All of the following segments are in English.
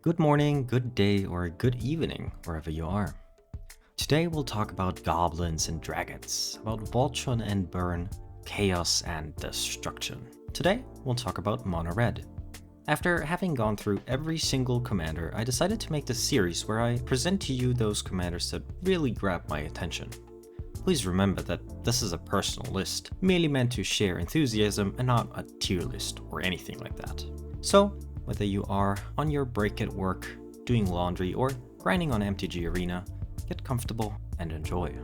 Good morning, good day, or good evening, wherever you are. Today we'll talk about goblins and dragons, about Voltron and Burn, chaos and destruction. Today we'll talk about Mono Red. After having gone through every single commander, I decided to make this series where I present to you those commanders that really grab my attention. Please remember that this is a personal list, merely meant to share enthusiasm and not a tier list or anything like that. So, whether you are on your break at work, doing laundry, or grinding on MTG Arena, get comfortable and enjoy.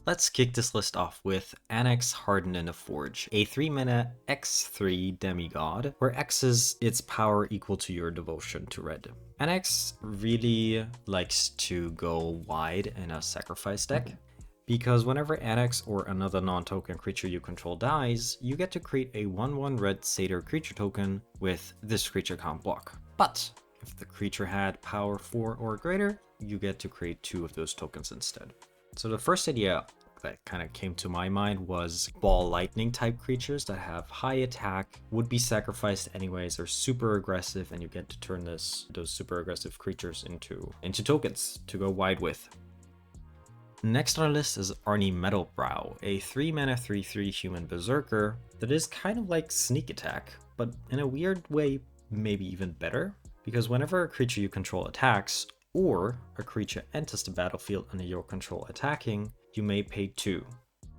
Let's kick this list off with Anax Hardened in the Forge, a 3-mana X3 demigod, where X is its power equal to your devotion to red. Anax really likes to go wide in a sacrifice deck, because whenever Anax or another non-token creature you control dies, you get to create a 1/1 red satyr creature token with this creature can't block. But if the creature had power 4 or greater, you get to create 2 of those tokens instead. So the first idea that kind of came to my mind was ball lightning type creatures that have high attack, would be sacrificed anyways, are super aggressive, and you get to turn those super aggressive creatures into tokens to go wide with. Next on our list is Arni Metalbrow, a 3-mana 3/3 human berserker that is kind of like sneak attack, but in a weird way maybe even better, because whenever a creature you control attacks, or a creature enters the battlefield under your control attacking, you may pay 2.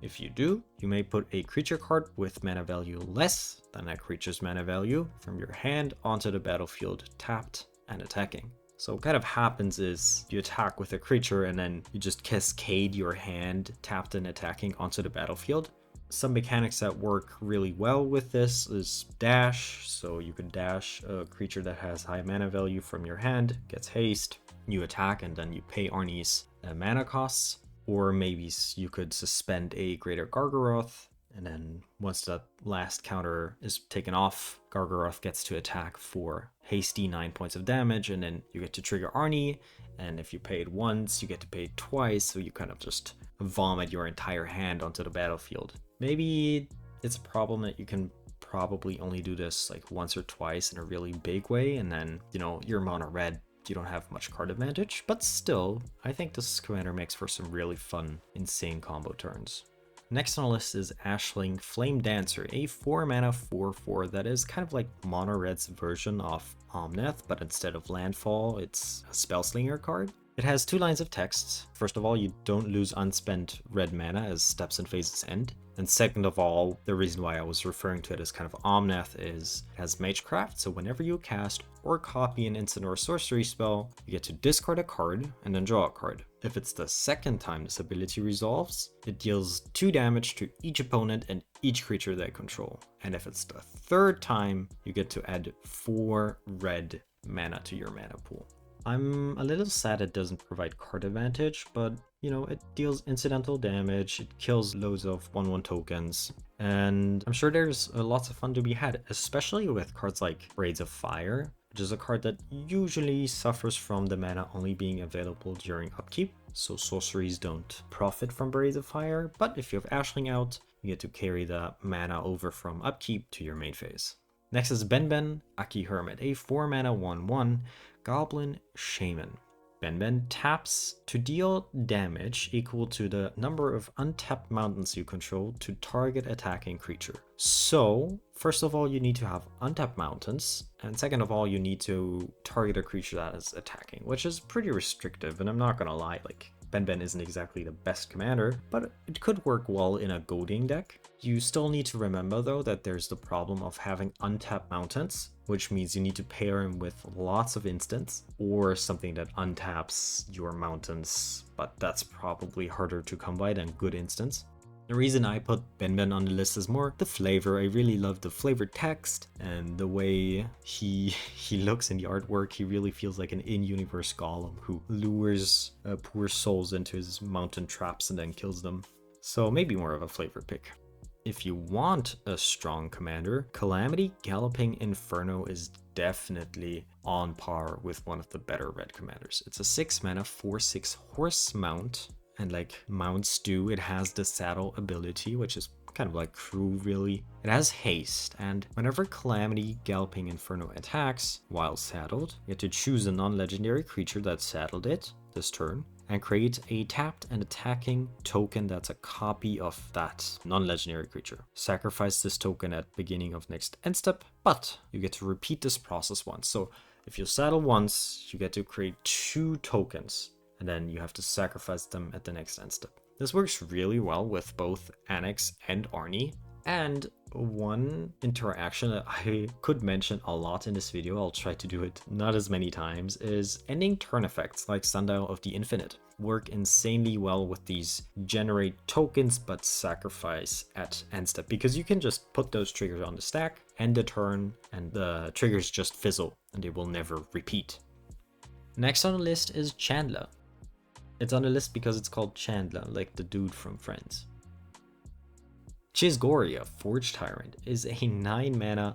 If you do, you may put a creature card with mana value less than that creature's mana value from your hand onto the battlefield tapped and attacking. So what kind of happens is you attack with a creature and then you just cascade your hand tapped and attacking onto the battlefield. Some mechanics that work really well with this is dash. So you can dash a creature that has high mana value from your hand, gets haste, you attack, and then you pay Arni's mana costs. Or maybe you could suspend a Greater Gargaroth, and then once that last counter is taken off, Gargaroth gets to attack for hasty 9 points of damage, and then you get to trigger Arni, and if you pay it once, you get to pay it twice, so you kind of just vomit your entire hand onto the battlefield. Maybe it's a problem that you can probably only do this like once or twice in a really big way, and then, you're mono red, you don't have much card advantage, but still, I think this commander makes for some really fun, insane combo turns. Next on the list is Ashling Flame Dancer, a 4-mana 4/4 that is kind of like Mono Red's version of Omnath, but instead of landfall, it's a Spellslinger card. It has 2 lines of text. First of all, you don't lose unspent red mana as steps and phases end. And second of all, the reason why I was referring to it as kind of Omnath is it has Magecraft, so whenever you cast or copy an instant or sorcery spell, you get to discard a card and then draw a card. If it's the second time this ability resolves, it deals 2 damage to each opponent and each creature they control. And if it's the third time, you get to add 4 red mana to your mana pool. I'm a little sad it doesn't provide card advantage, but it deals incidental damage, it kills loads of 1/1 tokens, and I'm sure there's lots of fun to be had, especially with cards like Braids of Fire, which is a card that usually suffers from the mana only being available during upkeep, so sorceries don't profit from Braids of Fire, but if you have Ashling out, you get to carry the mana over from upkeep to your main phase. Next is Ben, Akki Hermit, a 4-mana 1/1 Goblin Shaman. Ben taps to deal damage equal to the number of untapped mountains you control to target attacking creature. So, first of all, you need to have untapped mountains, and second of all, you need to target a creature that is attacking, which is pretty restrictive, and I'm not gonna lie, Ben isn't exactly the best commander, but it could work well in a goading deck. You still need to remember though that there's the problem of having untapped mountains, which means you need to pair him with lots of instants or something that untaps your mountains, but that's probably harder to come by than good instants. The reason I put Ben on the list is more the flavor. I really love the flavored text and the way he looks in the artwork. He really feels like an in-universe golem who lures poor souls into his mountain traps and then kills them. So maybe more of a flavor pick. If you want a strong commander, Calamity, Galloping, Inferno is definitely on par with one of the better red commanders. It's a 6-mana 4/6 horse mount, and like mounts do, it has the saddle ability, which is kind of like crew really. It has haste, and whenever Calamity, Galloping, Inferno attacks while saddled, you have to choose a non-legendary creature that saddled it this turn, and create a tapped and attacking token that's a copy of that non-legendary creature. Sacrifice this token at beginning of next end step, but you get to repeat this process once. So if you saddle once, you get to create 2 tokens, and then you have to sacrifice them at the next end step. This works really well with both Anax and Arni. And one interaction that I could mention a lot in this video, I'll try to do it not as many times, is ending turn effects like Sundial of the Infinite. Work insanely well with these generate tokens but sacrifice at end step, because you can just put those triggers on the stack, end the turn, and the triggers just fizzle and they will never repeat. Next on the list is Chandler. It's on the list because it's called Chandler, like the dude from Friends. Chiss-Goria, Forge Tyrant, is a 9 mana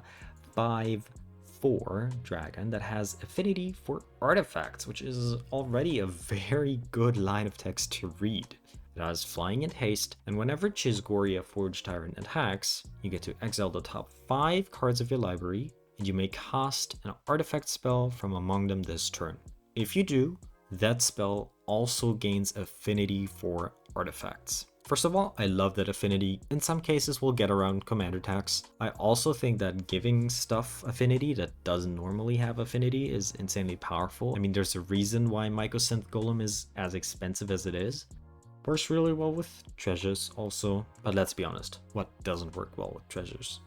5/4 dragon that has affinity for artifacts, which is already a very good line of text to read. It has flying and haste, and whenever Chiss-Goria Forge Tyrant attacks, you get to exile the top 5 cards of your library, and you may cast an artifact spell from among them this turn. If you do, that spell also gains affinity for artifacts. First of all, I love that affinity in some cases will get around commander tax. I also think that giving stuff affinity that doesn't normally have affinity is insanely powerful. I mean, there's a reason why Mycosynth Golem is as expensive as it is. Works really well with treasures also, but let's be honest, what doesn't work well with treasures?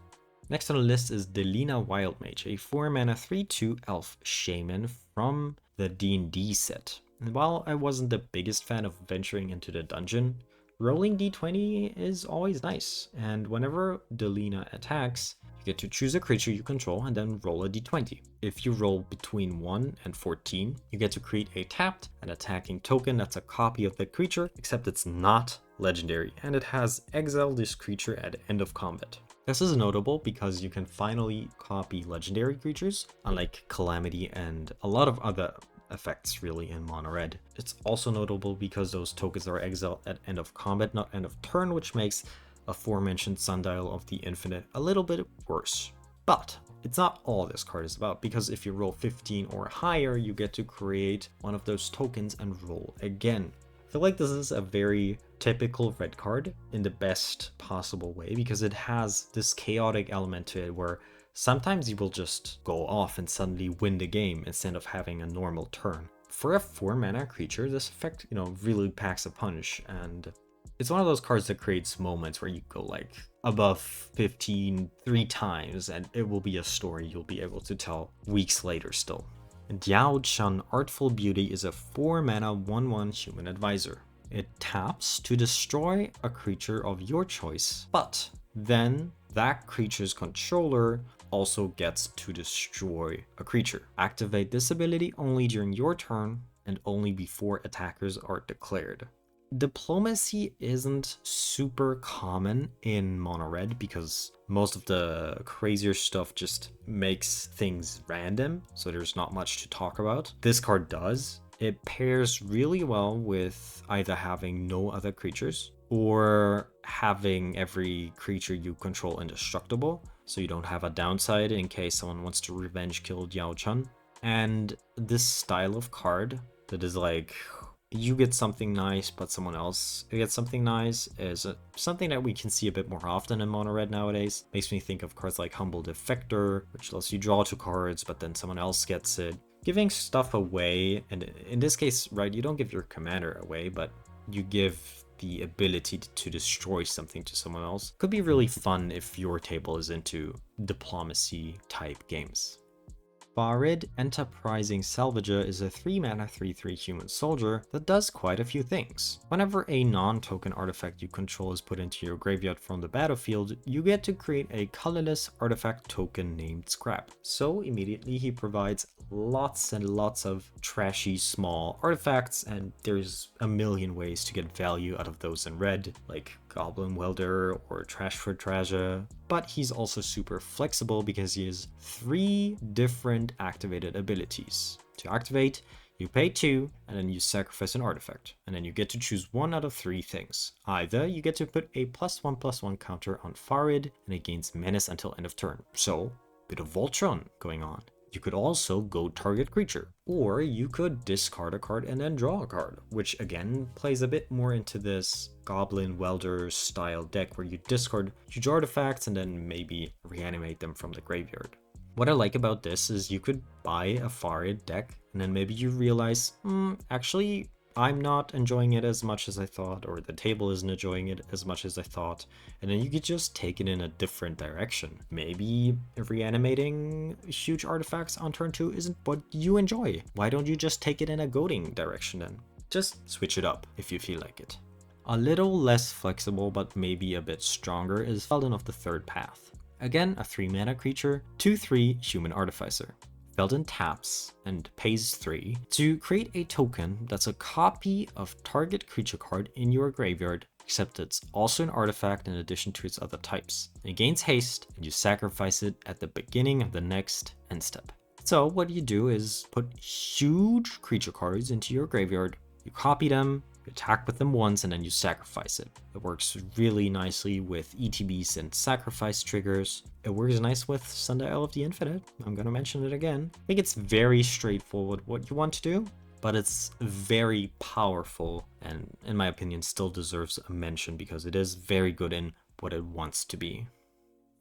Next on the list is Delina Wild Mage, a 4 mana 3/2 elf shaman from the D&D set. And while I wasn't the biggest fan of venturing into the dungeon, rolling d20 is always nice, and whenever Delina attacks, you get to choose a creature you control and then roll a d20. If you roll between 1 and 14, you get to create a tapped and attacking token that's a copy of that creature, except it's not legendary, and it has exile this creature at end of combat. This is notable because you can finally copy legendary creatures, unlike Calamity and a lot of other effects really in mono red. It's also notable because those tokens are exiled at end of combat, not end of turn, which makes aforementioned Sundial of the Infinite a little bit worse. But it's not all this card is about, because if you roll 15 or higher, you get to create one of those tokens and roll again. I feel like this is a very typical red card in the best possible way, because it has this chaotic element to it where sometimes you will just go off and suddenly win the game instead of having a normal turn. For a 4 mana creature, this effect, really packs a punch, and it's one of those cards that creates moments where you go like above 15 3 times and it will be a story you'll be able to tell weeks later still. Diaochan Artful Beauty is a 4 mana 1/1 human advisor. It taps to destroy a creature of your choice, but then that creature's controller also gets to destroy a creature. Activate this ability only during your turn and only before attackers are declared. Diplomacy isn't super common in mono red because most of the crazier stuff just makes things random, so there's not much to talk about. This card does. It pairs really well with either having no other creatures or having every creature you control indestructible, so you don't have a downside in case someone wants to revenge kill Diaochan. And this style of card that is like, you get something nice, but someone else gets something nice is something that we can see a bit more often in mono red nowadays. Makes me think of cards like Humble Defector, which lets you draw 2 cards, but then someone else gets it. Giving stuff away, and in this case, right, you don't give your commander away, but you give the ability to destroy something to someone else. Could be really fun if your table is into diplomacy type games. Farid, Enterprising Salvager, is a 3 mana 3/3 human soldier that does quite a few things. Whenever a non-token artifact you control is put into your graveyard from the battlefield, you get to create a colorless artifact token named Scrap. So immediately he provides lots and lots of trashy small artifacts, and there's a million ways to get value out of those in red, like Goblin Welder or Trash for Treasure. But he's also super flexible because he has 3 different activated abilities. To activate, You pay 2, and then you sacrifice an artifact. And then you get to choose 1 out of 3 things. Either you get to put a +1/+1 counter on Farid, and it gains menace until end of turn. So, bit of Voltron going on. You could also go target creature, or you could discard a card and then draw a card, which again plays a bit more into this Goblin Welder style deck where you discard huge artifacts and then maybe reanimate them from the graveyard. What I like about this is you could buy a Farid deck and then maybe you realize, actually I'm not enjoying it as much as I thought, or the table isn't enjoying it as much as I thought, and then you could just take it in a different direction. Maybe reanimating huge artifacts on turn 2 isn't what you enjoy. Why don't you just take it in a goading direction then? Just switch it up if you feel like it. A little less flexible but maybe a bit stronger is Feldon of the Third Path. Again, a 3-mana creature, 2/3 Human Artificer. Feldon taps and pays 3 to create a token that's a copy of target creature card in your graveyard, except it's also an artifact in addition to its other types. It gains haste, and you sacrifice it at the beginning of the next end step. So what you do is put huge creature cards into your graveyard, you copy them, you attack with them once, and then you sacrifice it. It works really nicely with ETBs and sacrifice triggers. It works nice with Sundial of the Infinite. I'm gonna mention it again. I think it's very straightforward what you want to do, but it's very powerful and, in my opinion, still deserves a mention because it is very good in what it wants to be.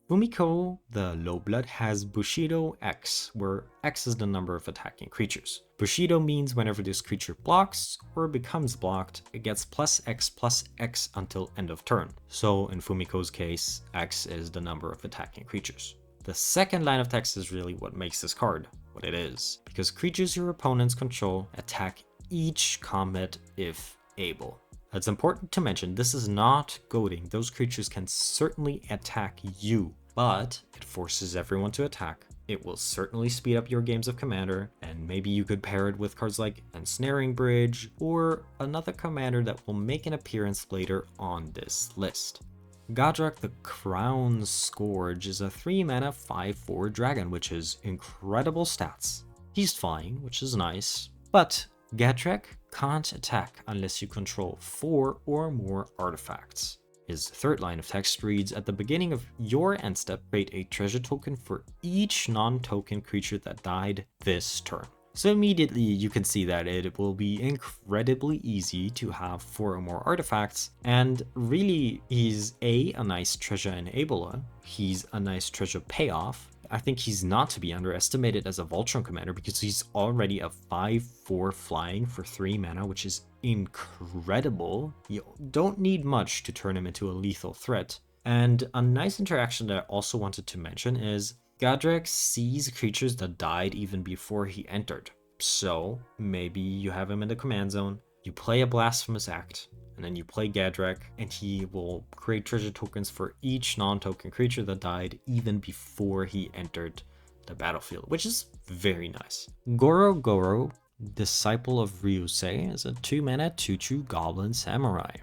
Fumiko the Lowblood has Bushido X, where X is the number of attacking creatures. Bushido means whenever this creature blocks or becomes blocked, it gets +X/+X until end of turn. So in Fumiko's case, X is the number of attacking creatures. The second line of text is really what makes this card what it is, because creatures your opponents control attack each combat if able. It's important to mention this is not goading. Those creatures can certainly attack you, but it forces everyone to attack. It will certainly speed up your games of Commander, and maybe you could pair it with cards like Ensnaring Bridge or another commander that will make an appearance later on this list. Gadrak the Crown-Scourge is a 3-mana 5/4 dragon, which is incredible stats. He's flying, which is nice, but Gadrak can't attack unless you control 4 or more artifacts. His third line of text reads, at the beginning of your end step, create a treasure token for each non-token creature that died this turn. So immediately you can see that it will be incredibly easy to have 4 or more artifacts, and really he's a nice treasure enabler, he's a nice treasure payoff. I think he's not to be underestimated as a Voltron commander because he's already a 5/4 flying for 3 mana, which is incredible. You don't need much to turn him into a lethal threat. And a nice interaction that I also wanted to mention is Gadrak sees creatures that died even before he entered. So maybe you have him in the command zone, you play a Blasphemous Act, and then you play Gadrak, and he will create treasure tokens for each non-token creature that died even before he entered the battlefield, which is very nice. Goro-Goro, Disciple of Ryusei, is a 2-mana 2/2 Goblin Samurai.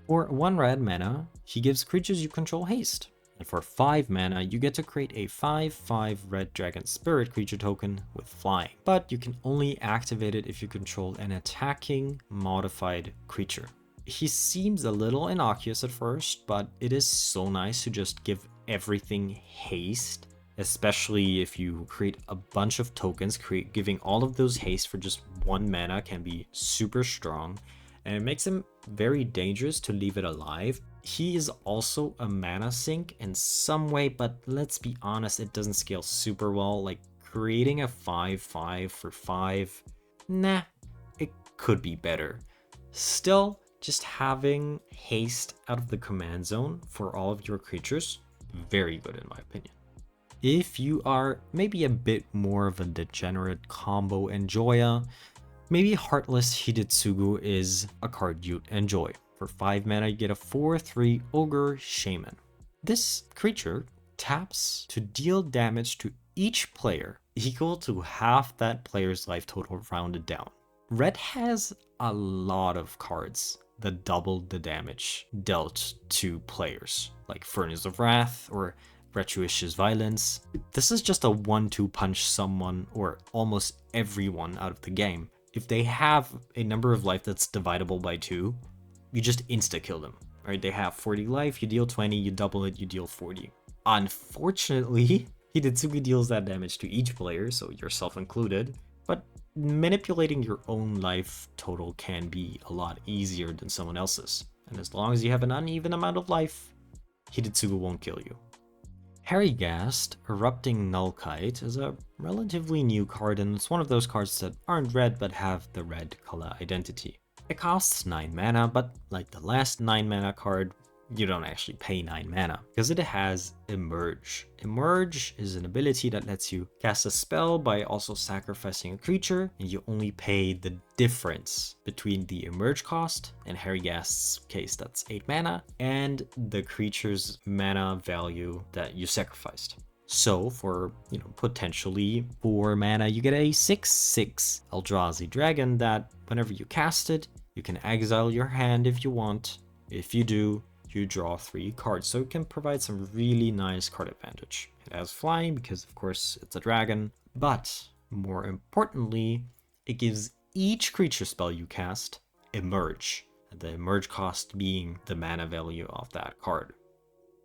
For 1 red mana, he gives creatures you control haste. And for 5 mana, you get to create a 5/5 red dragon spirit creature token with flying. But you can only activate it if you control an attacking modified creature. He seems a little innocuous at first, but it is so nice to just give everything haste, especially if you create a bunch of tokens. Giving all of those haste for just 1 mana can be super strong, and it makes him very dangerous to leave it alive. He is also a mana sink in some way, but let's be honest, it doesn't scale super well. Like creating a 5/5 for 5, nah, it could be better. Still, just having haste out of the command zone for all of your creatures, very good in my opinion. If you are maybe a bit more of a degenerate combo enjoyer, maybe Heartless Hidetsugu is a card you'd enjoy. For 5 mana, you get a 4/3 Ogre Shaman. This creature taps to deal damage to each player equal to half that player's life total rounded down. Red has a lot of cards that double the damage dealt to players, like Furnace of Wrath or Retroicious Violence. This is just a 1/2 punch someone or almost everyone out of the game. if they have a number of life that's dividable by 2, you just insta-kill them, right? They have 40 life, you deal 20, you double it, you deal 40. Unfortunately, Hidetsugu deals that damage to each player, so yourself included, but manipulating your own life total can be a lot easier than someone else's. And as long as you have an uneven amount of life, Hidetsugu won't kill you. Herigast, Erupting Nullkite, is a relatively new card, and it's one of those cards that aren't red but have the red color identity. It costs 9 mana, but like the last 9 mana card, you don't actually pay 9 mana, because it has Emerge. Emerge is an ability that lets you cast a spell by also sacrificing a creature, and you only pay the difference between the Emerge cost, in Herigast's case that's 8 mana, and the creature's mana value that you sacrificed. So for, potentially 4 mana, you get a 6/6 Eldrazi dragon that whenever you cast it, you can exile your hand if you want. If you do, you draw 3 cards, so it can provide some really nice card advantage. It has flying because of course it's a dragon, but more importantly, it gives each creature spell you cast Emerge, and the Emerge cost being the mana value of that card.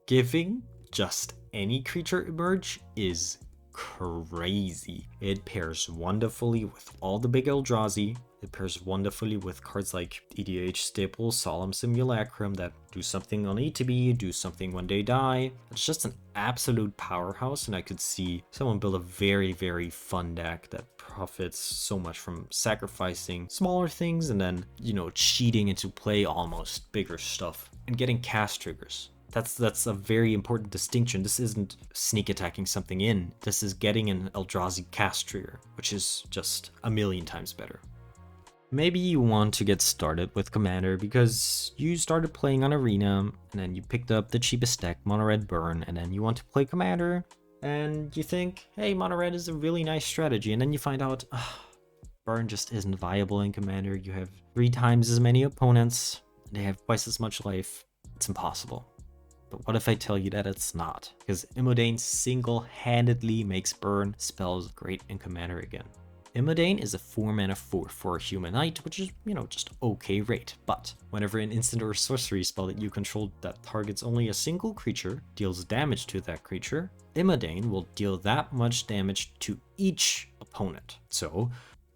Giving just any creature Emerge is crazy. It pairs wonderfully with all the big Eldrazi. It pairs wonderfully with cards like EDH Staple, Solemn Simulacrum that do something on ETB, do something when they die. It's just an absolute powerhouse, and I could see someone build a very, very fun deck that profits so much from sacrificing smaller things and then, cheating into play almost bigger stuff and getting cast triggers. That's a very important distinction. This isn't sneak attacking something in. This is getting an Eldrazi cast trigger, which is just a million times better. Maybe you want to get started with Commander because you started playing on Arena and then you picked up the cheapest deck, Mono Red Burn, and then you want to play Commander and you think, hey, Mono Red is a really nice strategy, and then you find out, Burn just isn't viable in Commander. You have 3 times as many opponents, they have twice as much life. It's impossible. But what if I tell you that it's not? Because Imodain single-handedly makes Burn spells great in Commander again. Imodain is a 4 mana 4 for a human knight, which is, just okay rate. But whenever an instant or sorcery spell that you control that targets only a single creature deals damage to that creature, Imodain will deal that much damage to each opponent. So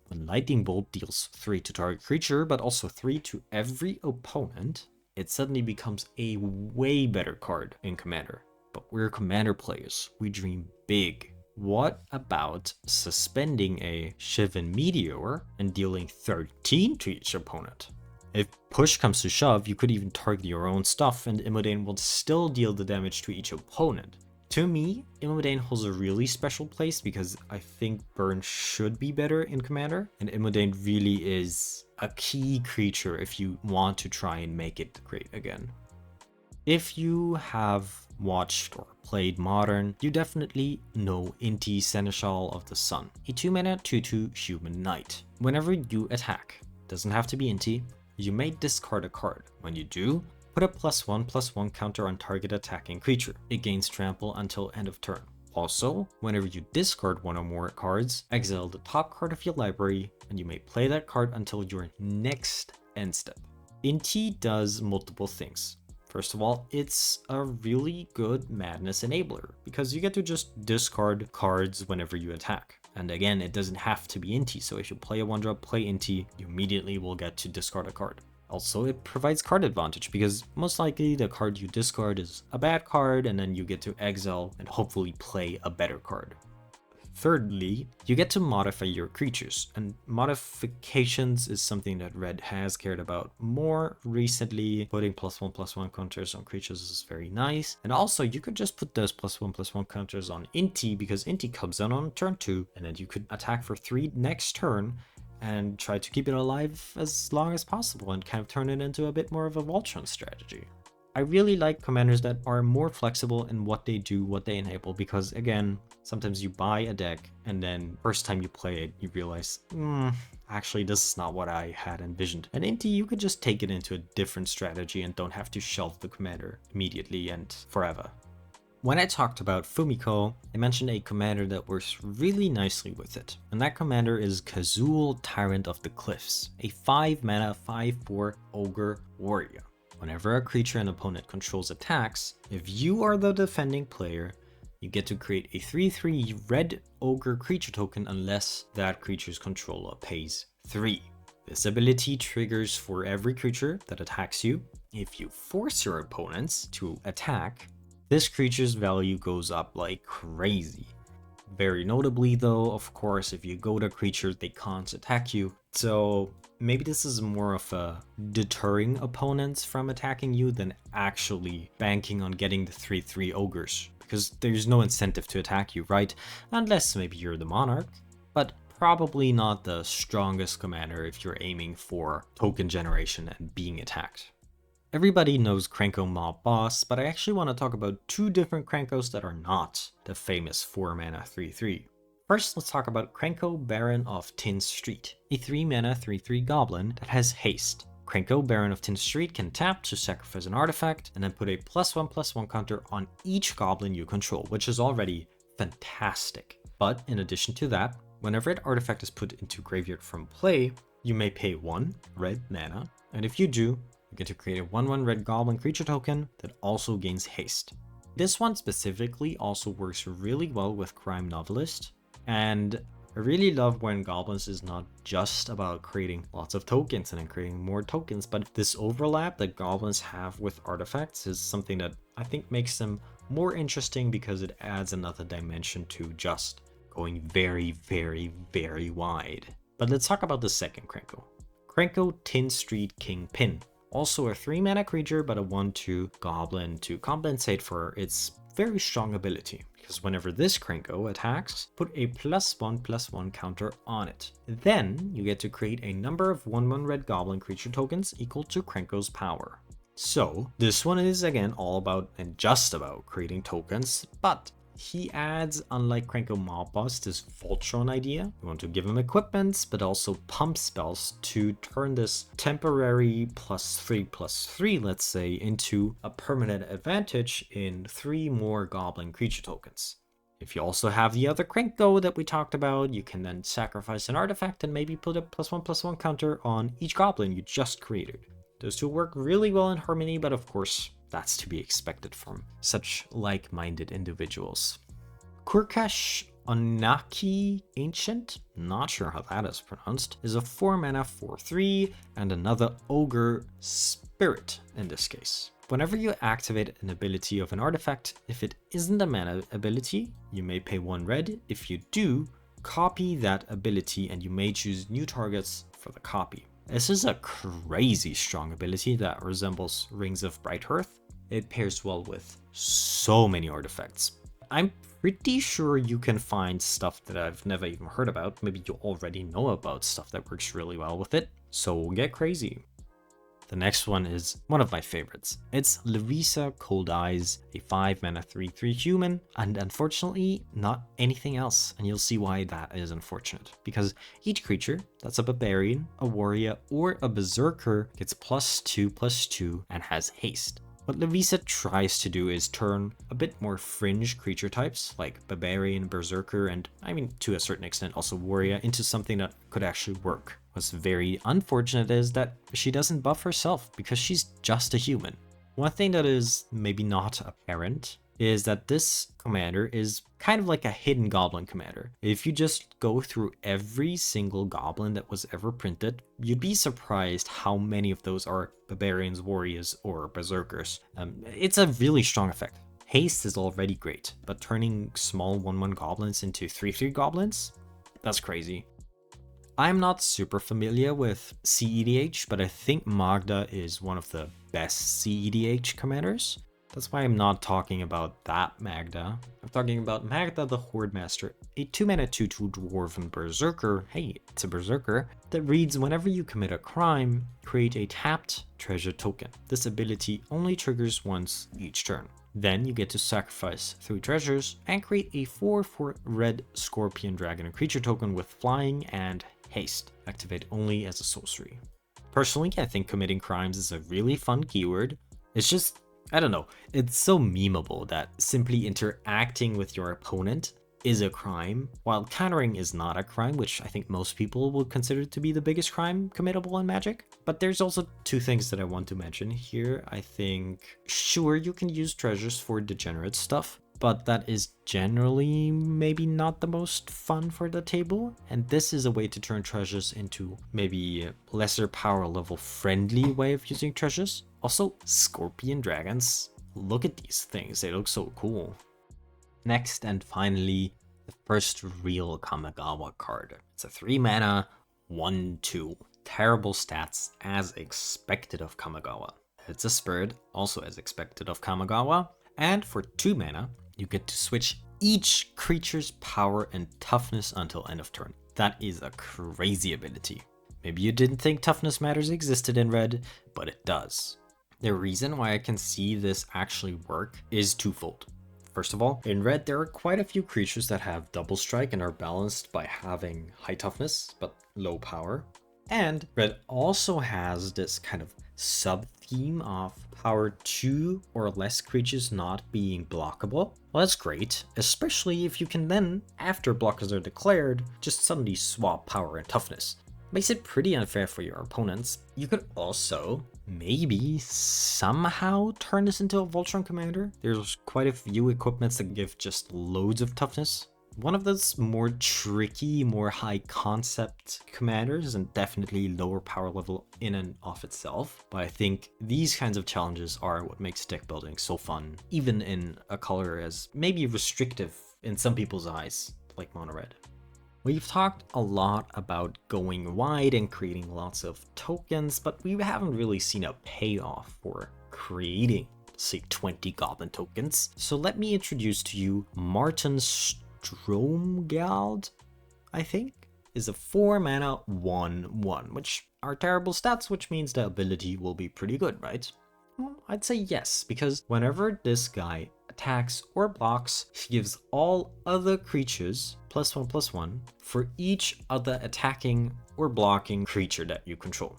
when Lightning Bolt deals 3 to target creature, but also 3 to every opponent, it suddenly becomes a way better card in Commander. But we're Commander players. We dream big. What about suspending a Shivan Meteor and dealing 13 to each opponent? If push comes to shove, you could even target your own stuff and Imodain will still deal the damage to each opponent. To me, Imodain holds a really special place because I think Burn should be better in Commander, and Imodain really is a key creature if you want to try and make it great again. If you have watched or played Modern, you definitely know Inti, Seneschal of the Sun, a 2 mana 2/2 human knight. Whenever you attack, doesn't have to be Inti, you may discard a card. When you do, put a +1/+1 counter on target attacking creature. It gains trample until end of turn. Also, whenever you discard 1 or more cards, exile the top card of your library, and you may play that card until your next end step. Inti does multiple things. First of all, it's a really good madness enabler, because you get to just discard cards whenever you attack. And again, it doesn't have to be Inti, so if you play a 1-drop, play Inti, you immediately will get to discard a card. Also, it provides card advantage, because most likely the card you discard is a bad card, and then you get to exile and hopefully play a better card. Thirdly, you get to modify your creatures, and modifications is something that Red has cared about more recently. Putting +1/+1 counters on creatures is very nice, and also you could just put those +1/+1 counters on Inti, because Inti comes in on turn 2, and then you could attack for 3 next turn, and try to keep it alive as long as possible, and kind of turn it into a bit more of a Voltron strategy. I really like commanders that are more flexible in what they do, what they enable, because again, sometimes you buy a deck and then first time you play it, you realize, actually this is not what I had envisioned. And Inti, you could just take it into a different strategy and don't have to shelve the commander immediately and forever. When I talked about Fumiko, I mentioned a commander that works really nicely with it, and that commander is Kazul, Tyrant of the Cliffs, a 5 mana 5/4 ogre warrior. Whenever a creature an opponent controls attacks, if you are the defending player, you get to create a 3/3 red ogre creature token unless that creature's controller pays 3. This ability triggers for every creature that attacks you. If you force your opponents to attack, this creature's value goes up like crazy. Very notably though, of course, if you go to creatures, they can't attack you. So maybe this is more of a deterring opponents from attacking you than actually banking on getting the 3/3 ogres. Because there's no incentive to attack you, right? Unless maybe you're the monarch. But probably not the strongest commander if you're aiming for token generation and being attacked. Everybody knows Krenko Mob Boss, but I actually want to talk about 2 different Krenkos that are not the famous 4 mana 3/3. First, let's talk about Krenko Baron of Tin Street, a 3 mana 3/3 goblin that has haste. Krenko Baron of Tin Street can tap to sacrifice an artifact and then put a +1/+1 counter on each goblin you control, which is already fantastic. But in addition to that, whenever an artifact is put into graveyard from play, you may pay 1 red mana, and if you do, you get to create a 1/1 red goblin creature token that also gains haste. This one specifically also works really well with Crime Novelist, and I really love when Goblins is not just about creating lots of tokens and then creating more tokens, but this overlap that Goblins have with artifacts is something that I think makes them more interesting because it adds another dimension to just going very, very, very wide. But let's talk about the second Krenko. Krenko Tin Street Kingpin. Also a 3 mana creature, but a 1/2 goblin to compensate for its very strong ability. Because whenever this Krenko attacks, put a +1/+1 counter on it. Then you get to create a number of 1/1 red goblin creature tokens equal to Krenko's power. So this one is again all about and just about creating tokens, but he adds, unlike Krenko Mob Boss, this Voltron idea. You want to give him equipments, but also pump spells to turn this temporary +3/+3, let's say, into a permanent advantage in 3 more goblin creature tokens. If you also have the other Krenko that we talked about, you can then sacrifice an artifact and maybe put a +1/+1 counter on each goblin you just created. Those 2 work really well in harmony, but of course, that's to be expected from such like-minded individuals. Kurkash Onaki Ancient, not sure how that is pronounced, is a 4 mana 4/3 and another ogre spirit in this case. Whenever you activate an ability of an artifact, if it isn't a mana ability, you may pay 1 red. If you do, copy that ability and you may choose new targets for the copy. This is a crazy strong ability that resembles Rings of Bright Hearth. It pairs well with so many artifacts. I'm pretty sure you can find stuff that I've never even heard about. Maybe you already know about stuff that works really well with it. So get crazy. The next one is one of my favorites. It's Lovisa Coldeyes, a 5 mana 3/3 human, and unfortunately not anything else, and you'll see why that is unfortunate. Because each creature that's a barbarian, a warrior, or a berserker gets +2/+2 and has haste. What Lovisa tries to do is turn a bit more fringe creature types like barbarian, berserker, and I mean to a certain extent also warrior into something that could actually work. What's very unfortunate is that she doesn't buff herself because she's just a human. One thing that is maybe not apparent is that this commander is kind of like a hidden goblin commander. If you just go through every single goblin that was ever printed, you'd be surprised how many of those are barbarians, warriors, or berserkers. It's a really strong effect. Haste is already great, but turning small 1/1 goblins into 3/3 goblins? That's crazy. I'm not super familiar with CEDH, but I think Magda is one of the best CEDH commanders. That's why I'm not talking about that Magda. I'm talking about Magda the Horde Master, a 2 mana 2/2 dwarven berserker. Hey, it's a berserker that reads whenever you commit a crime, create a tapped treasure token. This ability only triggers once each turn. Then you get to sacrifice 3 treasures and create a 4/4 red scorpion dragon creature token with flying and haste. Activate only as a sorcery. Personally, I think committing crimes is a really fun keyword. It's just I don't know, it's so memeable that simply interacting with your opponent is a crime, while countering is not a crime, which I think most people would consider to be the biggest crime committable in Magic. But there's also two things that I want to mention here. I think, sure, you can use treasures for degenerate stuff, but that is generally maybe not the most fun for the table. And this is a way to turn treasures into maybe a lesser power level friendly way of using treasures. Also, scorpion dragons. Look at these things, they look so cool. Next and finally, the first real Kamigawa card. It's a 3 mana, 1/2. Terrible stats as expected of Kamigawa. It's a Spirit, also as expected of Kamigawa. And for 2 mana, you get to switch each creature's power and toughness until end of turn. That is a crazy ability. Maybe you didn't think toughness matters existed in Red, but it does. The reason why I can see this actually work is twofold. First of all, in Red, there are quite a few creatures that have double strike and are balanced by having high toughness, but low power. And Red also has this kind of sub-theme of power 2 or less creatures not being blockable. Well, that's great, especially if you can then, after blockers are declared, just suddenly swap power and toughness. Makes it pretty unfair for your opponents. You could also maybe somehow turn this into a Voltron commander. There's quite a few equipments that give just loads of toughness. One of those more tricky, more high concept commanders, and definitely lower power level in and of itself. But I think these kinds of challenges are what makes deck building so fun, even in a color as maybe restrictive in some people's eyes, like mono red. We've talked a lot about going wide and creating lots of tokens, but we haven't really seen a payoff for creating, say, 20 goblin tokens. So let me introduce to you Márton Stromgald, I think, is a 4 mana 1/1, which are terrible stats, which means the ability will be pretty good, right? Well, I'd say yes, because whenever this guy attacks or blocks, he gives all other creatures +1/+1 for each other attacking or blocking creature that you control.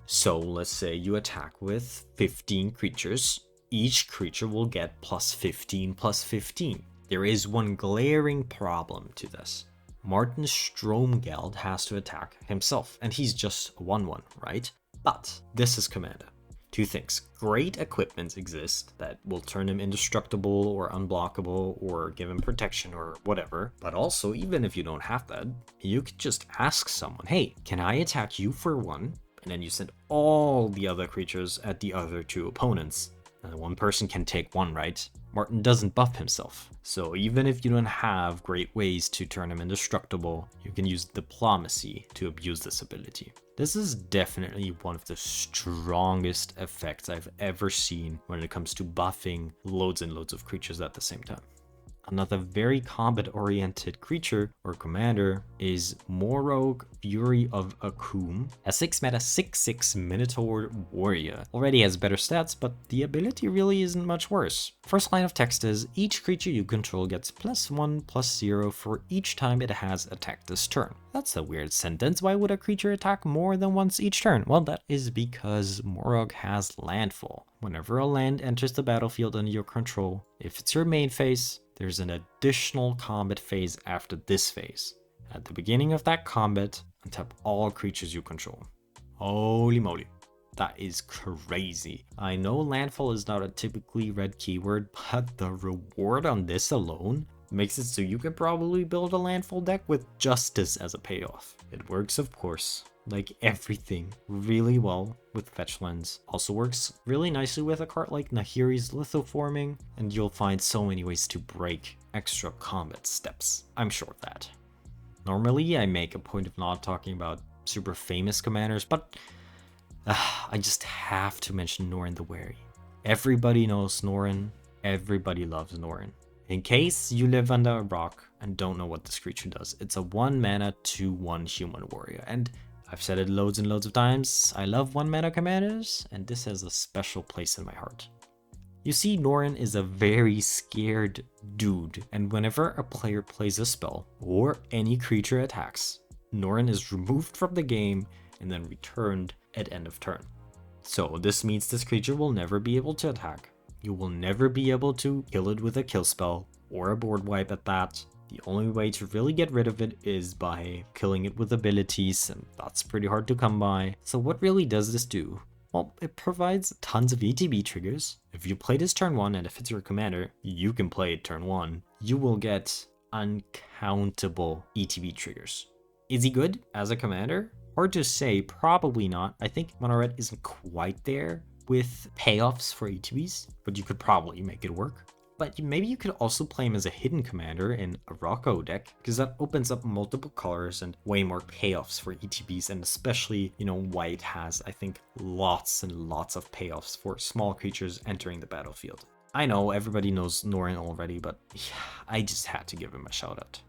So let's say you attack with 15 creatures, each creature will get +15/+15. There is one glaring problem to this. Márton Stromgald has to attack himself, and he's just a 1/1, right? But this is Commander. Two things. Great equipment exist that will turn him indestructible or unblockable or give him protection or whatever. But also, even if you don't have that, you could just ask someone, hey, can I attack you for 1? And then you send all the other creatures at the other 2 opponents. And one person can take 1, right? Márton doesn't buff himself. So even if you don't have great ways to turn him indestructible, you can use diplomacy to abuse this ability. This is definitely one of the strongest effects I've ever seen when it comes to buffing loads and loads of creatures at the same time. Another very combat-oriented creature or commander is Morog, Fury of Akum, a 6 mana 6/6 Minotaur warrior. Already has better stats, but the ability really isn't much worse. First line of text is, each creature you control gets +1/+0 for each time it has attacked this turn. That's a weird sentence. Why would a creature attack more than once each turn? Well, that is because Morog has landfall. Whenever a land enters the battlefield under your control, if it's your main phase, there's an additional combat phase after this phase. At the beginning of that combat, untap all creatures you control. Holy moly, that is crazy. I know landfall is not a typically red keyword, but the reward on this alone makes it so you can probably build a landfall deck with Justice as a payoff. It works, of course, like everything, really well with fetch lands. Also works really nicely with a card like Nahiri's Lithoforming, and you'll find so many ways to break extra combat steps. I'm sure of that. Normally, I make a point of not talking about super famous commanders, but I just have to mention Norin the Wary. Everybody knows Norin, everybody loves Norin. In case you live under a rock and don't know what this creature does, it's a 1 mana 2/1 human warrior, and I've said it loads and loads of times, I love 1 mana commanders, and this has a special place in my heart. You see, Norin is a very scared dude, and whenever a player plays a spell, or any creature attacks, Norin is removed from the game and then returned at end of turn. So this means this creature will never be able to attack. You will never be able to kill it with a kill spell or a board wipe at that. The only way to really get rid of it is by killing it with abilities, and that's pretty hard to come by. So what really does this do? Well, it provides tons of ETB triggers. If you play this turn 1, and if it's your commander, you can play it turn 1, you will get uncountable ETB triggers. Is he good as a commander? Hard to say, probably not. I think Mono Red isn't quite there with payoffs for ETBs, but you could probably make it work. But maybe you could also play him as a hidden commander in a Rocco deck, because that opens up multiple colors and way more payoffs for ETBs, and especially, you know, white has, I think, lots and lots of payoffs for small creatures entering the battlefield. I know everybody knows Norin already, but yeah, I just had to give him a shout out.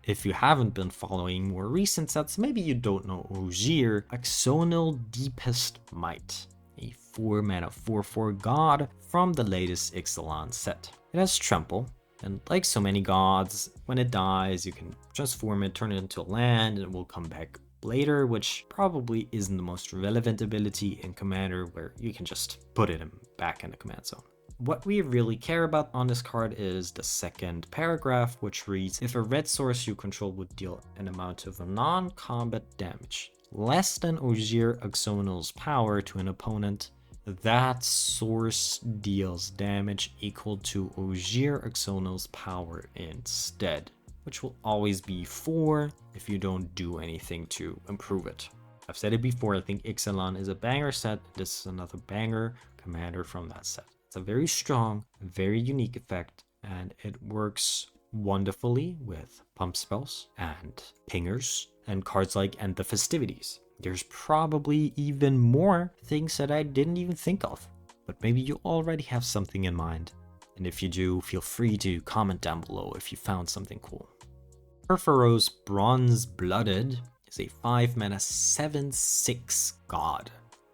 If you haven't been following more recent sets, maybe you don't know Ogier, Axonal Deepest Might, a 4-mana 4/4 god from the latest Ixalan set. It has Trample, and like so many gods, when it dies, you can transform it, turn it into a land, and it will come back later, which probably isn't the most relevant ability in Commander, where you can just put it back in the command zone. What we really care about on this card is the second paragraph, which reads, if a red source you control would deal an amount of non-combat damage less than Ogier Axonal's power to an opponent, that source deals damage equal to Ogier Axonal's power instead, which will always be 4 if you don't do anything to improve it. I've said it before, I think Ixalan is a banger set. This is another banger commander from that set. It's a very strong, very unique effect, and it works wonderfully with pump spells and pingers and cards like End the Festivities. There's probably even more things that I didn't even think of, but maybe you already have something in mind. And if you do, feel free to comment down below if you found something cool. Perforos Bronze Blooded is a 5-mana 7/6 god.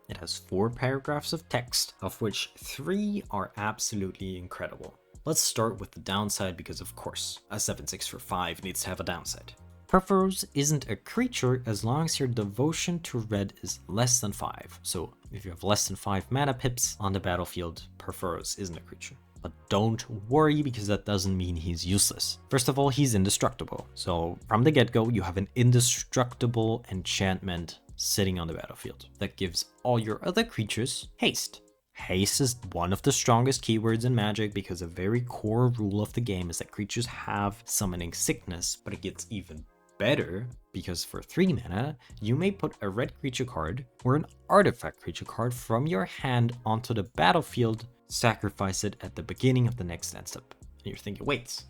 It has 4 paragraphs of text, of which 3 are absolutely incredible. Let's start with the downside, because of course, a 7/6 for 5 needs to have a downside. Perforos isn't a creature as long as your devotion to red is less than 5. So if you have less than 5 mana pips on the battlefield, Perforos isn't a creature. But don't worry, because that doesn't mean he's useless. First of all, he's indestructible. So from the get-go, you have an indestructible enchantment sitting on the battlefield that gives all your other creatures haste. Haste is one of the strongest keywords in Magic, because a very core rule of the game is that creatures have summoning sickness, but it gets even better because for 3 mana, you may put a red creature card or an artifact creature card from your hand onto the battlefield, sacrifice it at the beginning of the next end step. And you're thinking, wait,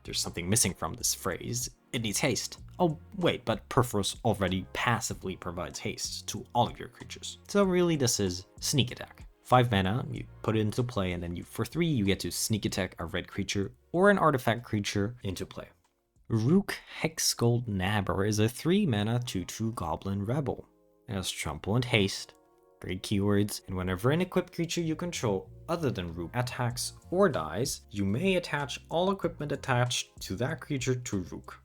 there's something missing from this phrase. It needs haste. Oh, wait, but Perforos already passively provides haste to all of your creatures. So really, this is sneak attack. 5 mana, you put it into play, and then for 3, you get to sneak attack a red creature or an artifact creature into play. Rook Hexgold Nabber is a 3 mana 2/2 Goblin Rebel. It has Trample and Haste, great keywords, and whenever an equipped creature you control other than Rook attacks or dies, you may attach all equipment attached to that creature to Rook.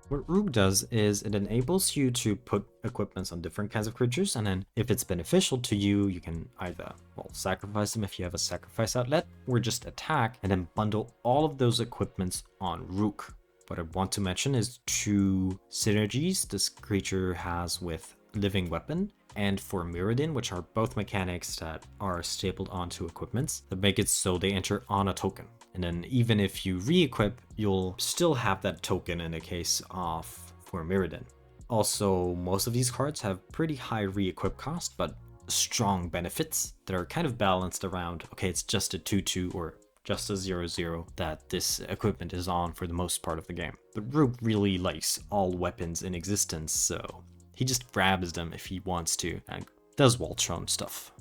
What Rook does is it enables you to put equipments on different kinds of creatures, and then if it's beneficial to you, you can either, well, sacrifice them if you have a sacrifice outlet, or just attack and then bundle all of those equipments on Rook. What I want to mention is 2 synergies this creature has with Living Weapon and for Mirrodin, which are both mechanics that are stapled onto equipments that make it so they enter on a token. And then even if you re-equip, you'll still have that token in the case of for Mirrodin. Also, most of these cards have pretty high re-equip cost, but strong benefits that are kind of balanced around, okay, it's just a 2/2 or just a 0/0 that this equipment is on for the most part of the game. But Rook really likes all weapons in existence, so he just grabs them if he wants to and does Voltron stuff.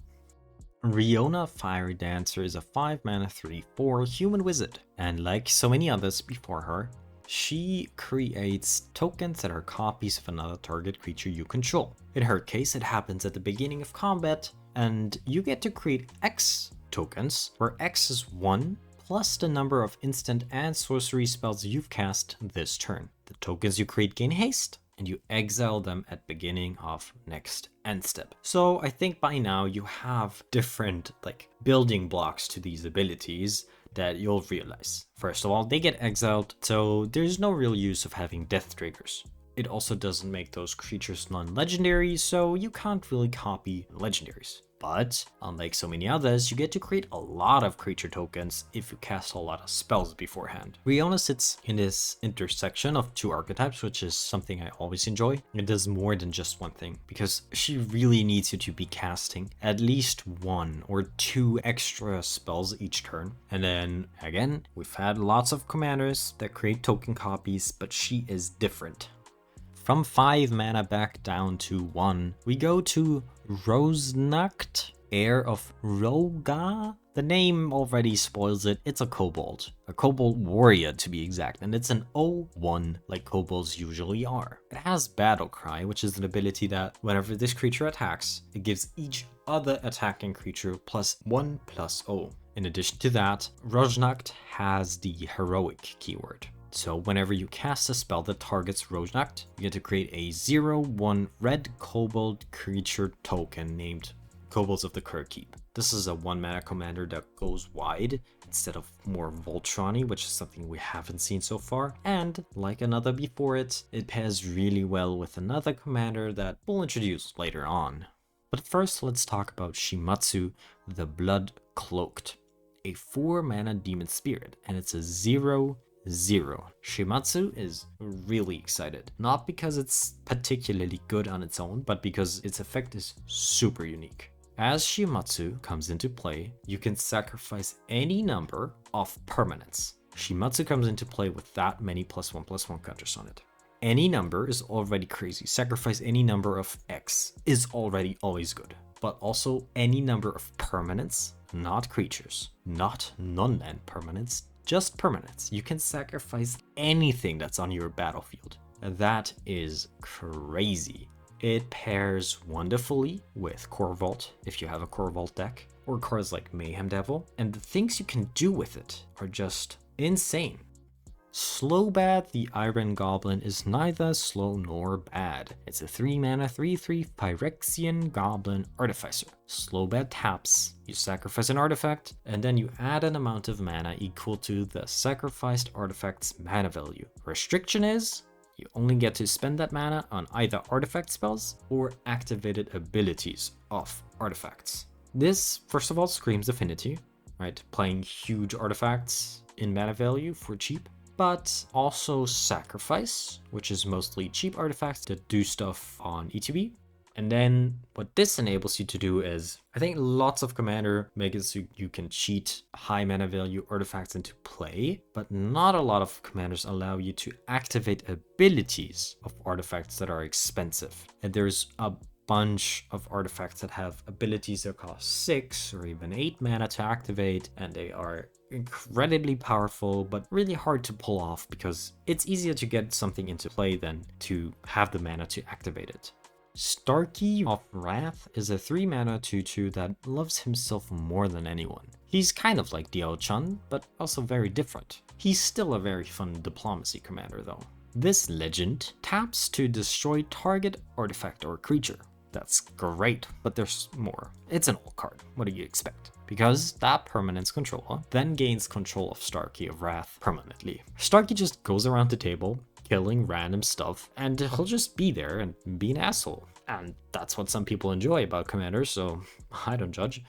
Riona Fire Dancer is a 5 mana 3/4 human wizard, and like so many others before her, she creates tokens that are copies of another target creature you control. In her case, it happens at the beginning of combat, and you get to create X tokens, where X is 1 plus the number of instant and sorcery spells you've cast this turn. The tokens you create gain haste, and you exile them at beginning of next end step. So I think by now you have different like building blocks to these abilities that you'll realize. First of all, they get exiled, so there's no real use of having death triggers. It also doesn't make those creatures non-legendary, so you can't really copy legendaries. But, unlike so many others, you get to create a lot of creature tokens if you cast a lot of spells beforehand. Riona sits in this intersection of two archetypes, which is something I always enjoy. It does more than just one thing, because she really needs you to be casting at least 1 or 2 extra spells each turn. And then, again, we've had lots of commanders that create token copies, but she is different. From 5 mana back down to 1, we go to Rosnacht, Heir of Roga. The name already spoils it. It's a kobold warrior to be exact, and it's an 0/1 like kobolds usually are. It has Battle Cry, which is an ability that whenever this creature attacks, it gives each other attacking creature +1/+0. In addition to that, Rosnacht has the heroic keyword. So whenever you cast a spell that targets Rosnacht, you get to create a 0/1 red kobold creature token named Kobolds of the Kirkkeep. This is a 1 mana commander that goes wide instead of more Voltron-y, which is something we haven't seen so far. And like another before it, it pairs really well with another commander that we'll introduce later on. But first, let's talk about Shimatsu the Bloodcloaked, a 4 mana demon spirit, and it's a 0/0. Shimatsu is really excited, not because it's particularly good on its own, but because its effect is super unique. As Shimatsu comes into play, you can sacrifice any number of permanents. Shimatsu comes into play with that many +1/+1 counters on it. Any number is already crazy. Sacrifice any number of X is already always good. But also any number of permanents, not creatures, not non-land permanents, just permanents. You can sacrifice anything that's on your battlefield. That is crazy. It pairs wonderfully with Core Vault if you have a Core Vault deck, or cards like Mayhem Devil, and the things you can do with it are just insane. Slowbad the Iron Goblin is neither slow nor bad. It's a 3 mana 3/3 Phyrexian Goblin Artificer. Slowbad taps, you sacrifice an artifact, and then you add an amount of mana equal to the sacrificed artifact's mana value. Restriction is, you only get to spend that mana on either artifact spells or activated abilities of artifacts. This, first of all, screams affinity, right? Playing huge artifacts in mana value for cheap. But also sacrifice, which is mostly cheap artifacts that do stuff on ETB. And then what this enables you to do is, I think lots of commander make it so you can cheat high mana value artifacts into play, but not a lot of commanders allow you to activate abilities of artifacts that are expensive. And there's a bunch of artifacts that have abilities that cost 6 or even 8 mana to activate, and they are incredibly powerful but really hard to pull off because it's easier to get something into play than to have the mana to activate it. Starke of Rath is a 3 mana 2/2 that loves himself more than anyone. He's kind of like Diaochan, but also very different. He's still a very fun diplomacy commander though. This legend taps to destroy target artifact or creature. That's great, but there's more. It's an old card. What do you expect? Because that permanent's controller then gains control of Starke of Rath permanently. Starke just goes around the table, killing random stuff, and he'll just be there and be an asshole. And that's what some people enjoy about commanders, so I don't judge.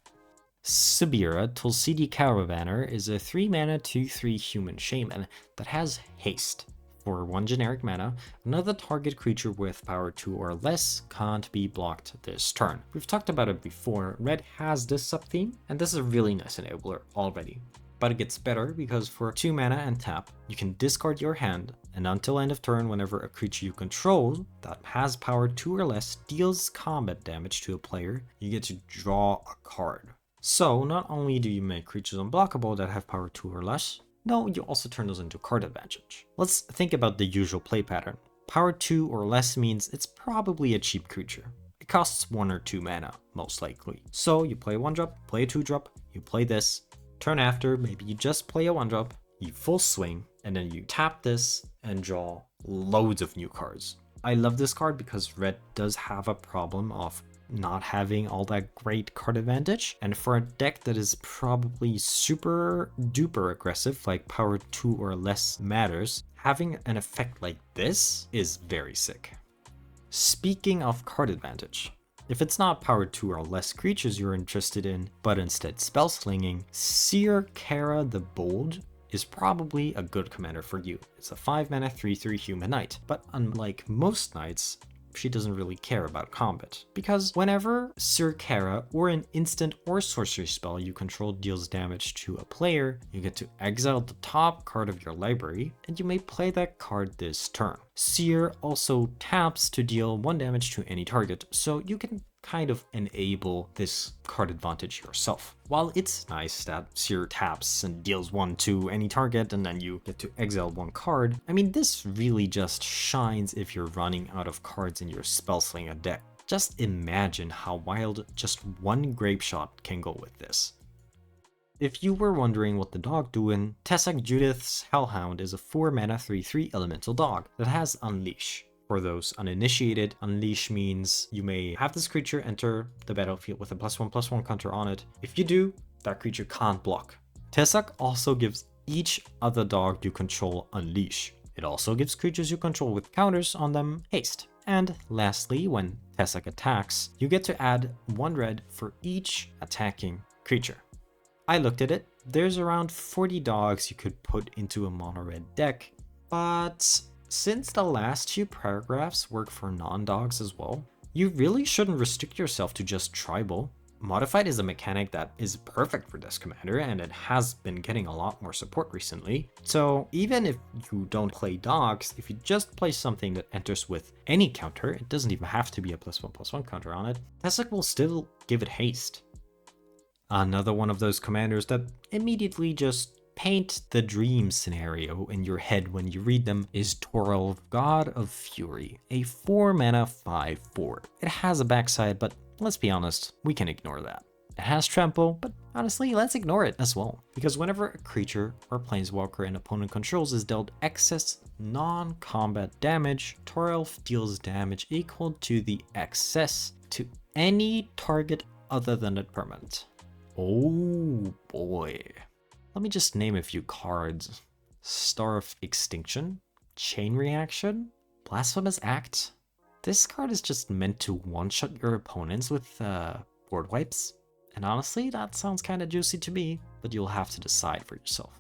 Sibira Tulsidi Caravaner is a 3 mana 2/3 human shaman that has haste. For 1 generic mana, another target creature with power 2 or less can't be blocked this turn. We've talked about it before, red has this sub-theme, and this is a really nice enabler already. But it gets better because for 2 mana and tap, you can discard your hand, and until end of turn, whenever a creature you control that has power 2 or less deals combat damage to a player, you get to draw a card. So not only do you make creatures unblockable that have power 2 or less, no, you also turn those into card advantage. Let's think about the usual play pattern. Power 2 or less means it's probably a cheap creature. It costs 1 or 2 mana, most likely. So you play a 1-drop, play a 2-drop, you play this. Turn after, maybe you just play a 1-drop, you full swing, and then you tap this and draw loads of new cards. I love this card because red does have a problem of not having all that great card advantage, and for a deck that is probably super duper aggressive, like power 2 or less matters, having an effect like this is very sick. Speaking of card advantage, if it's not power 2 or less creatures you're interested in, but instead spell slinging, Syr Carah the Bold is probably a good commander for you. It's a 5-mana 3/3 human knight, but unlike most knights, she doesn't really care about combat, because whenever Syr Carah or an instant or sorcery spell you control deals damage to a player, you get to exile the top card of your library, and you may play that card this turn. Syr also taps to deal 1 damage to any target, so you can kind of enable this card advantage yourself. While it's nice that Syr taps and deals 1 to any target and then you get to exile 1 card, I mean, this really just shines if you're running out of cards in your Spellslinger deck. Just imagine how wild just 1 Grape Shot can go with this. If you were wondering what the dog doing, Tessac Judith's Hellhound is a 4-mana 3/3 elemental dog that has Unleash. For those uninitiated, Unleash means you may have this creature enter the battlefield with a +1/+1 counter on it. If you do, that creature can't block. Tessac also gives each other dog you control Unleash. It also gives creatures you control with counters on them haste. And lastly, when Tessac attacks, you get to add 1 red for each attacking creature. I looked at it, there's around 40 dogs you could put into a mono-red deck, but since the last 2 paragraphs work for non-dogs as well, you really shouldn't restrict yourself to just tribal. Modified is a mechanic that is perfect for this commander, and it has been getting a lot more support recently. So even if you don't play dogs, if you just play something that enters with any counter, it doesn't even have to be a +1/+1 counter on it, Tessac will still give it haste. Another one of those commanders that immediately just paint the dream scenario in your head when you read them is Toralf, God of Fury, a 4-mana 5/4. It has a backside, but let's be honest, we can ignore that. It has trample, but honestly, let's ignore it as well. Because whenever a creature or planeswalker an opponent controls is dealt excess non-combat damage, Toralf deals damage equal to the excess to any target other than a permanent. Oh boy. Let me just name a few cards. Star of Extinction, Chain Reaction, Blasphemous Act. This card is just meant to one-shot your opponents with board wipes. And honestly, that sounds kinda juicy to me, but you'll have to decide for yourself.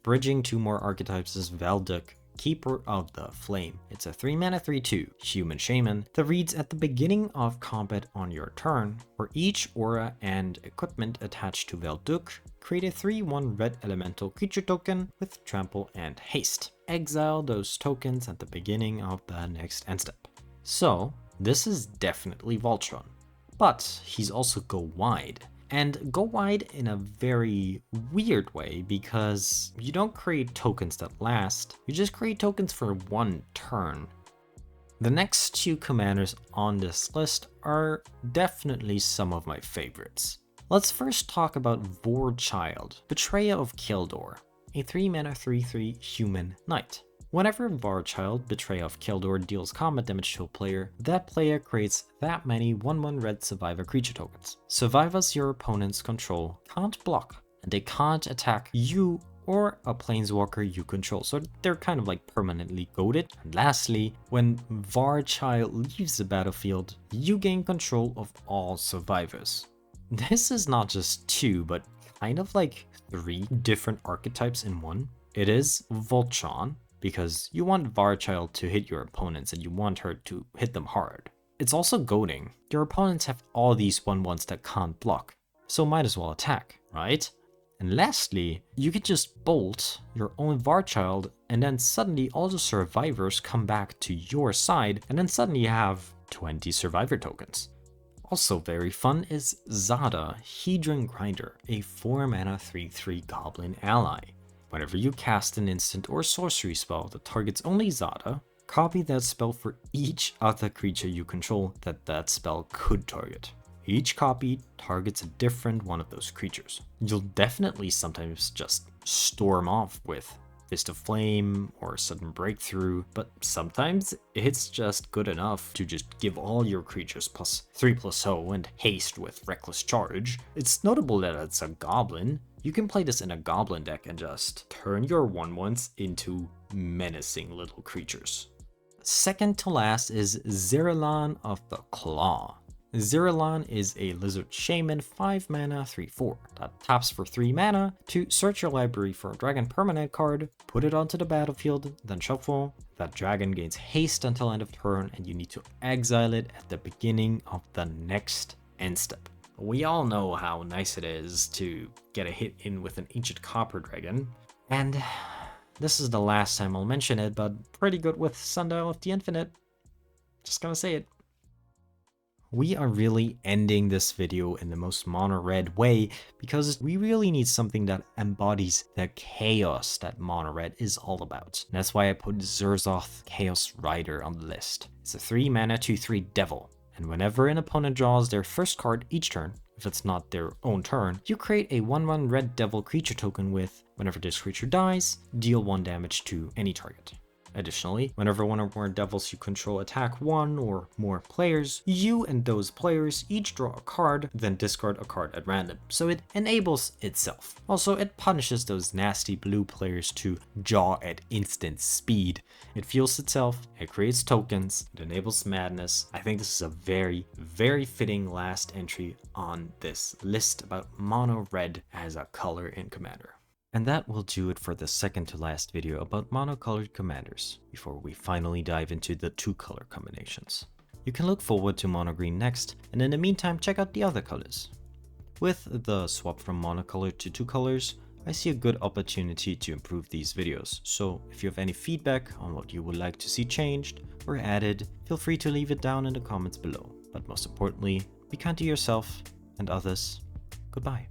Bridging 2 more archetypes is Valduk, Keeper of the Flame. It's a 3-mana 3/2 human shaman that reads at the beginning of combat on your turn. For each aura and equipment attached to Valduk, create a 3/1 red elemental creature token with trample and haste. Exile those tokens at the beginning of the next end step. So this is definitely Voltron, but he's also go wide. And go wide in a very weird way, because you don't create tokens that last, you just create tokens for 1 turn. The next 2 commanders on this list are definitely some of my favorites. Let's first talk about Vorchild, Betrayer of Kildor, a 3-mana 3/3 human knight. Whenever Vorchild, Betrayer of Kildor, deals combat damage to a player, that player creates that many 1/1 red survivor creature tokens. Survivors your opponents control can't block, and they can't attack you or a planeswalker you control, so they're kind of like permanently goated. And lastly, when Vorchild leaves the battlefield, you gain control of all survivors. This is not just 2, but kind of like 3 different archetypes in one. It is Voltron, because you want Vorchild to hit your opponents and you want her to hit them hard. It's also goading. Your opponents have all these 1/1s that can't block, so might as well attack, right? And lastly, you can just bolt your own Vorchild, and then suddenly all the survivors come back to your side, and then suddenly you have 20 survivor tokens. Also very fun is Zada, Hedron Grinder, a 4-mana 3/3 goblin ally. Whenever you cast an instant or sorcery spell that targets only Zada, copy that spell for each other creature you control that spell could target. Each copy targets a different one of those creatures. You'll definitely sometimes just storm off with Fist of Flame or Sudden Breakthrough, but sometimes it's just good enough to just give all your creatures +3/+0 and haste with Reckless Charge. It's notable that it's a goblin. You can play this in a goblin deck and just turn your 1/1s into menacing little creatures. Second to last is Zeralan of the Claw. Zeralan is a Lizard Shaman 5 mana 3/4 that taps for 3 mana to search your library for a dragon permanent card, put it onto the battlefield, then shuffle. That dragon gains haste until end of turn and you need to exile it at the beginning of the next end step. We all know how nice it is to get a hit in with an Ancient Copper Dragon, and this is the last time I'll mention it, but pretty good with Sundial of the Infinite. Just gonna say it. We are really ending this video in the most mono red way because we really need something that embodies the chaos that mono red is all about. And that's why I put Zerzoth Chaos Rider on the list. It's a 3 mana 2/3 devil, and whenever an opponent draws their first card each turn, if it's not their own turn, you create a 1/1 red devil creature token with, whenever this creature dies, deal 1 damage to any target. Additionally, whenever one or more devils you control attack one or more players, you and those players each draw a card, then discard a card at random, so it enables itself. Also, it punishes those nasty blue players to jaw at instant speed. It fuels itself, it creates tokens, it enables madness. I think this is a very, very fitting last entry on this list about mono red as a color in Commander. And that will do it for the second to last video about monocolored commanders, before we finally dive into the 2-color combinations. You can look forward to mono green next, and in the meantime check out the other colors. With the swap from monocolor to 2 colors, I see a good opportunity to improve these videos, so if you have any feedback on what you would like to see changed or added, feel free to leave it down in the comments below. But most importantly, be kind to yourself and others. Goodbye.